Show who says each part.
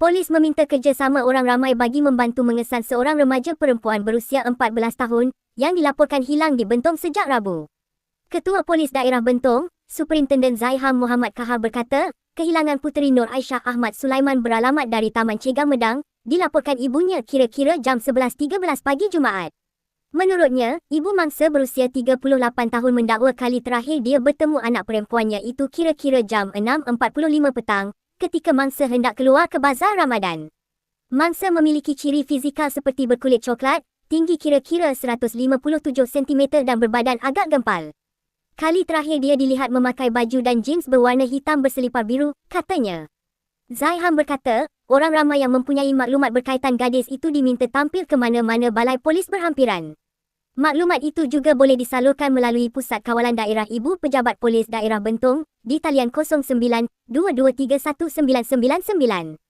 Speaker 1: Polis meminta kerjasama orang ramai bagi membantu mengesan seorang remaja perempuan berusia 14 tahun yang dilaporkan hilang di Bentong sejak Rabu. Ketua Polis Daerah Bentong, Superintendent Zaiham Muhammad Kahar berkata, kehilangan Puteri Nur Aisyah Ahmad Sulaiman beralamat dari Taman Cegah Medang, dilaporkan ibunya kira-kira jam 11.13 pagi Jumaat. Menurutnya, ibu mangsa berusia 38 tahun mendakwa kali terakhir dia bertemu anak perempuannya itu kira-kira jam 6.45 petang, ketika mangsa hendak keluar ke bazar Ramadan. Mangsa memiliki ciri fizikal seperti berkulit coklat, tinggi kira-kira 157 cm dan berbadan agak gempal. Kali terakhir dia dilihat memakai baju dan jeans berwarna hitam berselipar biru, katanya. Zaiham berkata, orang ramai yang mempunyai maklumat berkaitan gadis itu diminta tampil ke mana-mana balai polis berhampiran. Maklumat itu juga boleh disalurkan melalui Pusat Kawalan Daerah Ibu Pejabat Polis Daerah Bentong di talian 0922319999.